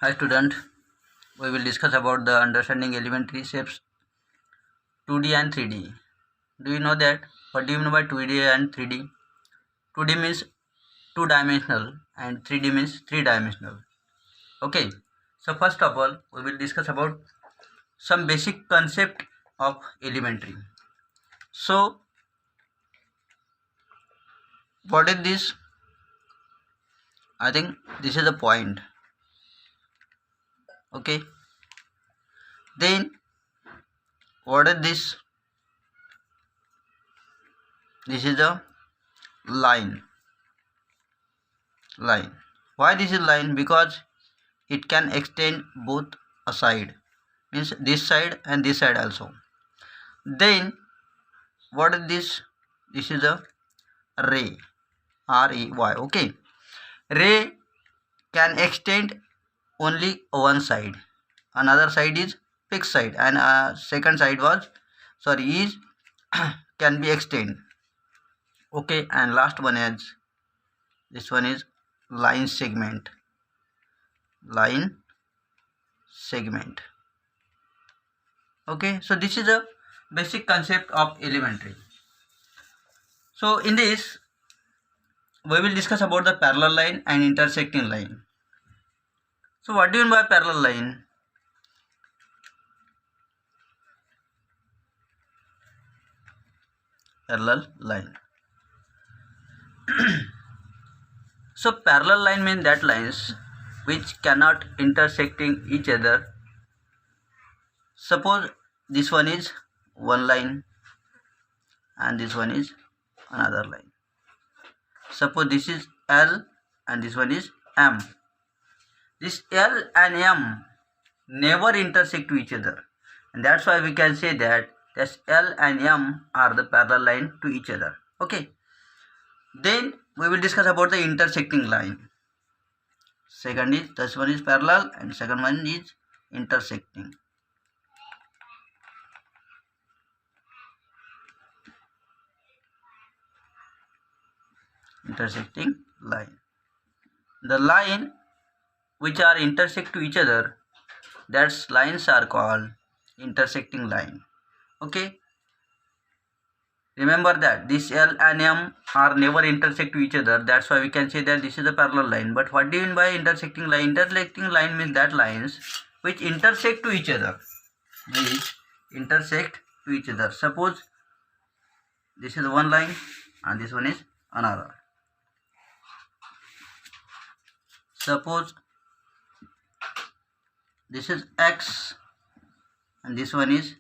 Hi student, we will discuss about the understanding elementary shapes 2D and 3D. Do you know that? What do you mean by 2D and 3D? 2D means two-dimensional and 3D means three-dimensional. Okay, so first of all, we will discuss about some basic concept of elementary. So, what is this? I think this is the point. Okay, then what is this? This is the line. Why this is line? Because it can extend both a side, means this side and this side also. Then what is this? This is a ray, ray. Okay, ray can extend only one side, another side is fixed side, and second side is can be extend. Okay, and last one is this one is line segment. Okay, so this is a basic concept of elementary. So in this we will discuss about the parallel line and intersecting line. So what do you mean by parallel line? So parallel line means that lines which cannot intersecting each other. Suppose this one is one line and this one is another line. Suppose this is L and this one is M. This L and M never intersect to each other, and that's why we can say that this L and M are the parallel line to each other. Okay, then we will discuss about the intersecting line. Second is, this one is parallel and second one is intersecting. Intersecting line. The line which are intersect to each other, that lines are called intersecting line. Okay, remember that this L and M are never intersect to each other, that's why we can say that this is a parallel line. But what do you mean by intersecting line? Intersecting line means that lines which intersect to each other, Suppose this is one line and this one is another. Suppose this is X and this one is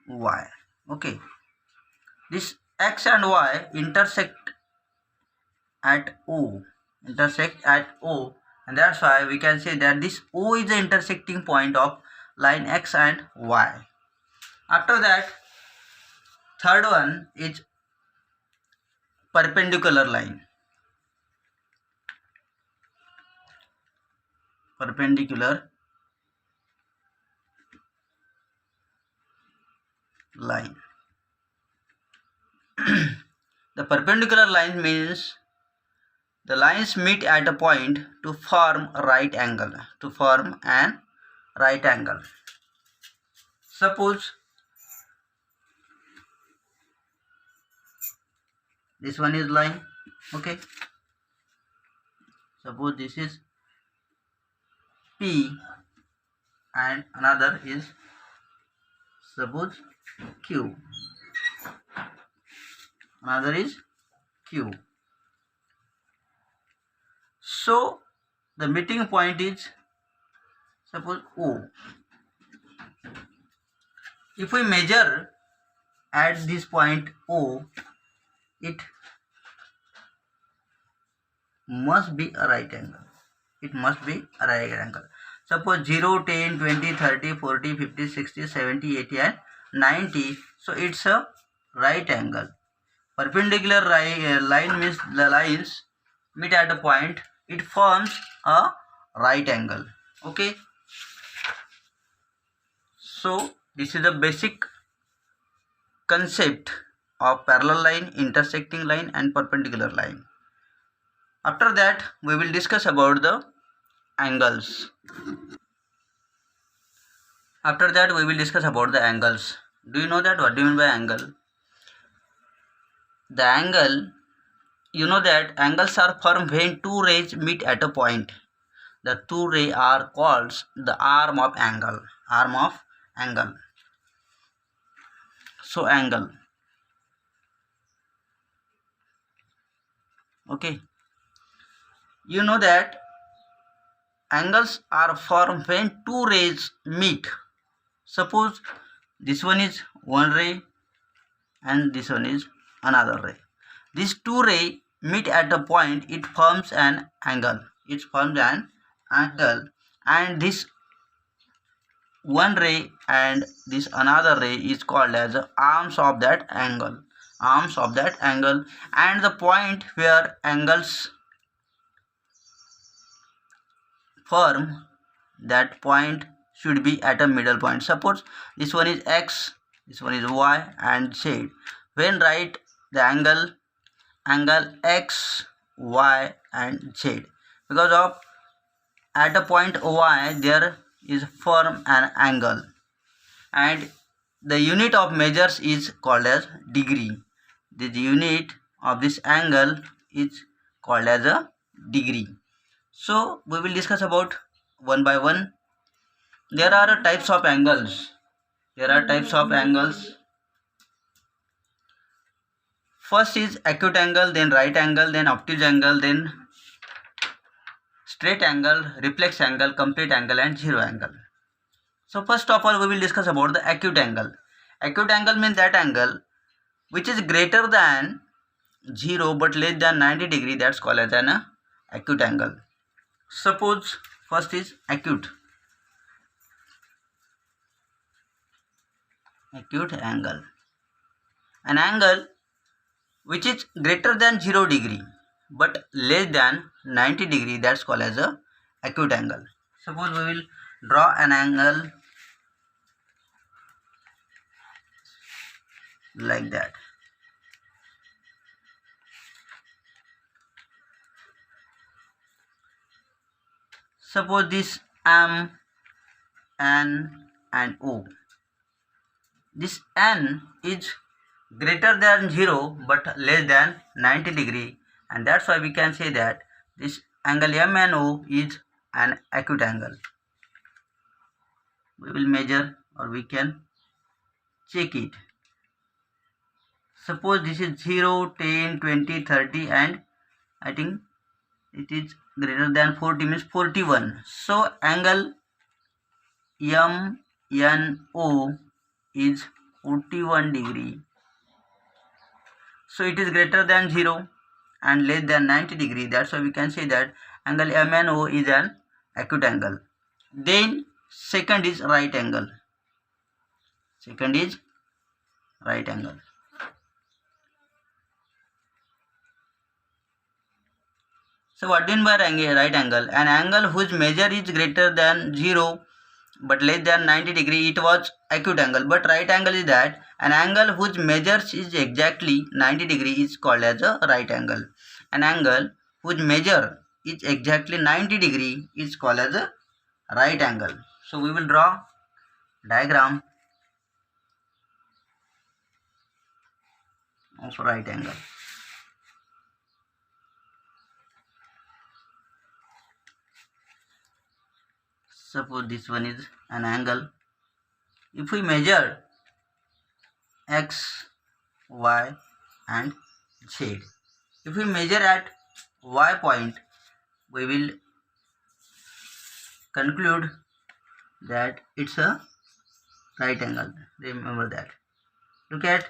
Y. Okay, this X and Y intersect at O, and that's why we can say that this O is the intersecting point of line X and Y. After that, third one is perpendicular line. The perpendicular line means the lines meet at a point to form a right angle. Suppose this one is line. Okay, suppose this is P and another is suppose Q. So the meeting point is suppose O. If we measure at this point O, it must be a right angle. Suppose 0, 10, 20, 30, 40, 50, 60, 70, 80 and 90. So it's a right angle. Perpendicular line means the lines meet at a point, it forms a right angle. Okay, so this is the basic concept of parallel line, intersecting line and perpendicular line. After that we will discuss about the angles. After that we will discuss about the angles. Do you know that what do you mean by angle? The angle, you know that angles are formed when two rays meet at a point. The two rays are called the arm of angle. Arm of angle. So angle. Okay. You know that angles are formed when two rays meet. Suppose this one is one ray and this one is another ray. These two rays meet at a point, it forms an angle. It forms an angle, and this one ray and this another ray is called as the arms of that angle. Arms of that angle, and the point where angles form, that point should be at a middle point. Suppose this one is x, this one is y and z. When write the angle x, y and z, because of at a point y there is form an angle, and the unit of measures is called as degree. The unit of this angle is called as a degree. So we will discuss about one by one. There are types of angles. First is acute angle, then right angle, then obtuse angle, then straight angle, reflex angle, complete angle and zero angle. So first of all we will discuss about the acute angle. Acute angle means that angle which is greater than 0 but less than 90 degree, that's called as an acute angle. Suppose first is acute angle. An angle which is greater than 0 degree but less than 90 degree, that's called as a acute angle. Suppose we will draw an angle like that. Suppose this M, N and O. This N is greater than 0 but less than 90 degree, and that's why we can say that this angle MNO is an acute angle. We will measure or we can check it. Suppose this is 0, 10, 20, 30 and I think it is greater than 40, means 41. So angle MNO is 41 degree. So it is greater than 0 and less than 90 degree. That's why we can say that angle MNO is an acute angle. Then second is right angle. So what do you mean by right angle? An angle whose measure is greater than 0 but less than 90 degree, it was acute angle. But right angle is that an angle whose measures is exactly 90 degree is called as a right angle. An angle whose measure is exactly 90 degree is called as a right angle. So we will draw diagram of right angle. Suppose this one is an angle. If we measure x, y and z, if we measure at y point, we will conclude that it's a right angle. Remember that. Look at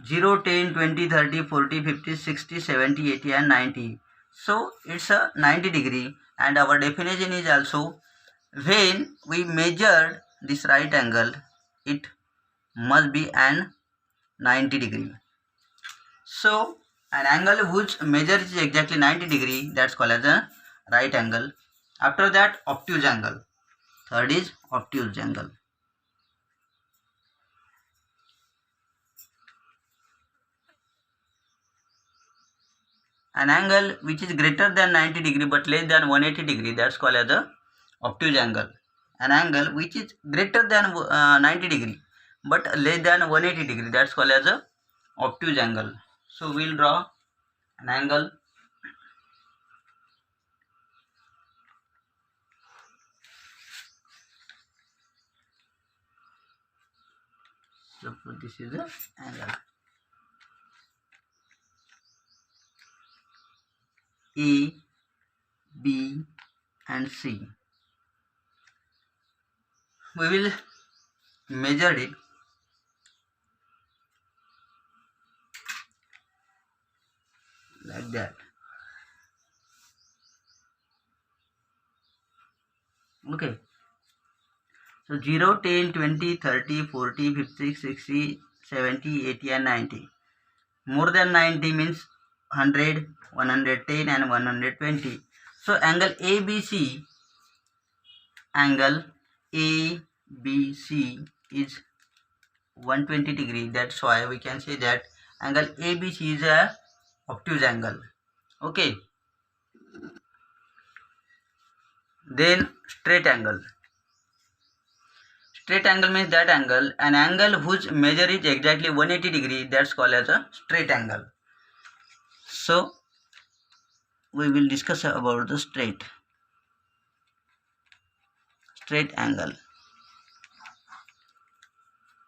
0, 10, 20, 30, 40, 50, 60, 70, 80 and 90. So it's a 90 degree, and our definition is also when we measured this right angle, it must be an 90 degree. So an angle whose measure is exactly 90 degree, that's called as a right angle. After that, obtuse angle. Third is obtuse angle. An angle which is greater than 90 degree but less than 180 degree, that's called as a obtuse angle, an angle which is greater than 90 degree but less than 180 degree, that's called as a obtuse angle. So we'll draw an angle. So this is the angle A, B and C. We will measure it like that. Okay. So 0, 10, 20, 30, 40, 50, 60, 70, 80 and 90. More than 90 means 100, 110 and 120. So angle ABC is 120 degree. That's why we can say that angle ABC is a obtuse angle. Okay. Then straight angle. Straight angle means that angle, an angle whose measure is exactly 180 degree, that's called as a straight angle. So we will discuss about the straight angle.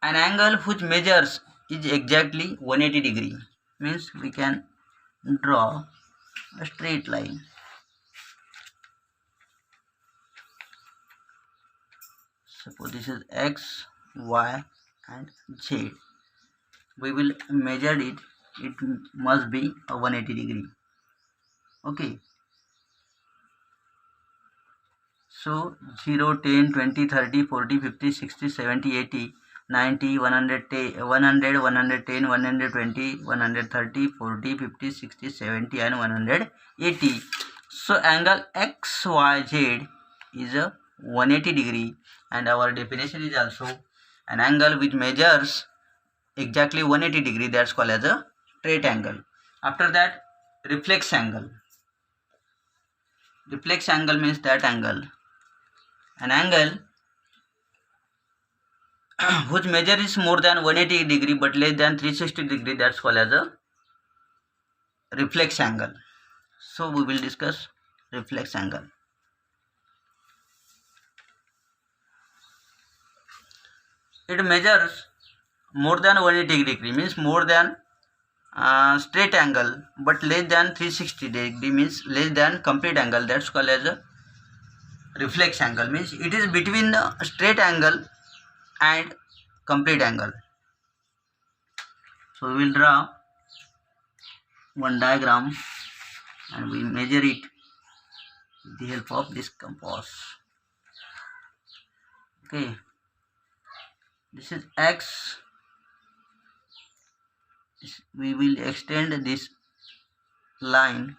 An angle whose measures is exactly 180 degree means we can draw a straight line. Suppose this is X, Y and Z. We will measure it. It must be a 180 degree. Okay. So 0, 10, 20, 30, 40, 50, 60, 70, 80, 90, 110, 100, 110, 120, 130, 40, 50, 60, 70 and 180. So angle XYZ is a 180 degree and our definition is also an angle which measures exactly 180 degree, that's called as a straight angle. After that, reflex angle. Reflex angle means that angle, an angle whose measure is more than 180 degree but less than 360 degree, that's called as a reflex angle. So we will discuss reflex angle. It measures more than 180 degree means more than straight angle but less than 360 degree means less than complete angle, that's called as a reflex angle. Means it is between the straight angle and complete angle. So we will draw one diagram and we measure it with the help of this compass. Okay, this is X. We will extend this line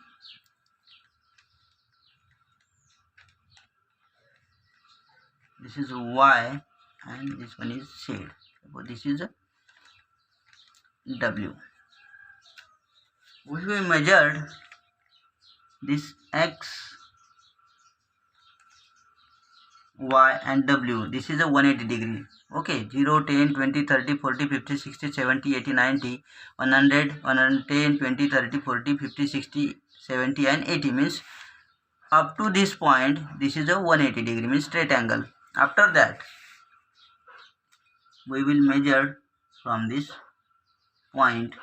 this is Y and this one is Z. So this is a W. If we measured this X, Y and W, this is a 180 degree. Okay, 0, 10, 20, 30, 40, 50, 60, 70, 80, 90, 100, 110, 20, 30, 40, 50, 60, 70 and 80 means up to this point this is a 180 degree means straight angle. After that we will measure from this point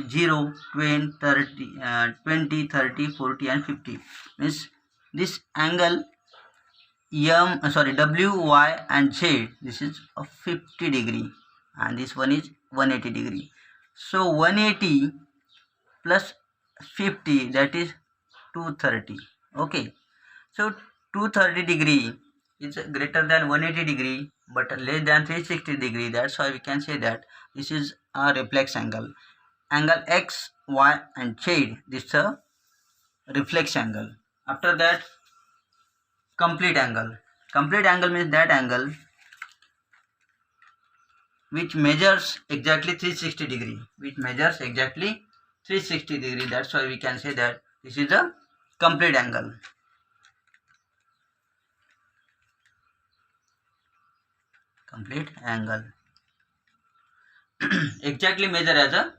0, 20, 30, 40 and 50 means this angle W, Y and Z, this is a 50 degree and this one is 180 degree. So 180 plus 50, that is 230. Okay, so 230 degree is greater than 180 degree but less than 360 degree, that's why we can say that this is a reflex angle. Angle X, Y and Z, this is a reflex angle. After that, complete angle. Complete angle means that angle which measures exactly 360 degree, that's why we can say that this is a complete angle. complete angle. Exactly measure as a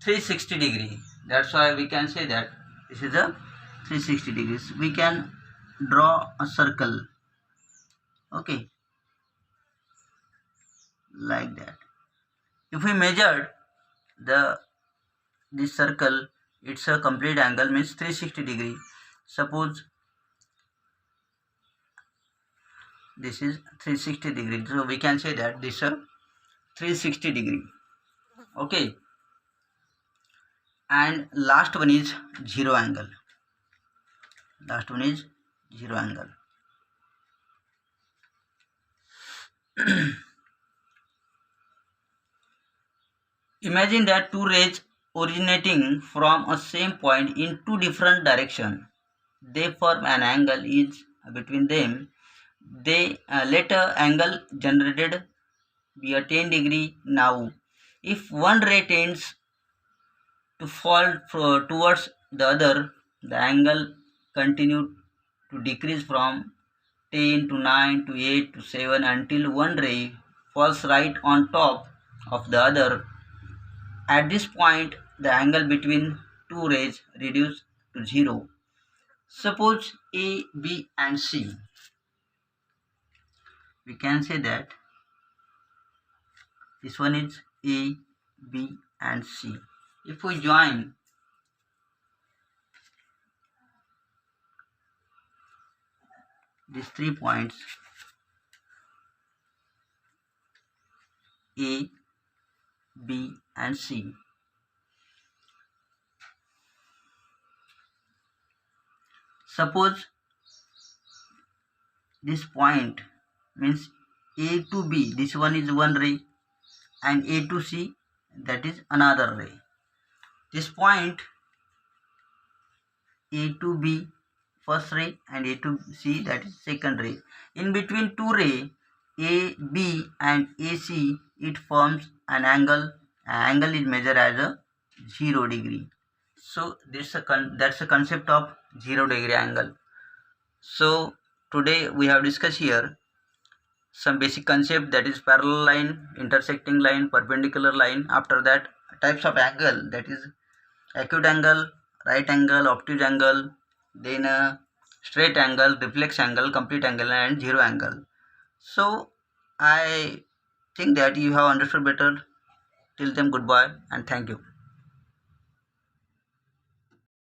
360 degree. That's why we can say that this is a 360 degrees. We can draw a circle. Okay, like that. If we measured the this circle, it's a complete angle, means 360 degree. Suppose this is 360 degree, so we can say that this is a 360 degree. Okay, and last one is zero angle. Last one is zero angle. Imagine that two rays originating from a same point in two different directions. They form an angle is between them. They later angle generated be a 10 degree. Now, if one ray tends to fall towards the other, the angle continue to decrease from 10 to 9 to 8 to 7 until one ray falls right on top of the other. At this point, the angle between two rays reduces to zero. Suppose A, B and C. We can say that this one is A, B and C. If we join these 3 points A, B and C, suppose this point means A to B, this one is one ray, and A to C, that is another ray. This point A to B, first ray, and A to C, that is second ray. In between two ray A, B and AC, it forms an angle. Angle is measured as a 0 degree. So that's the concept of 0 degree angle. So today we have discussed here some basic concept, that is parallel line, intersecting line, perpendicular line. After that, types of angle, that is acute angle, right angle, obtuse angle, then straight angle, reflex angle, complete angle and zero angle. So I think that you have understood better. Till then, goodbye and thank you.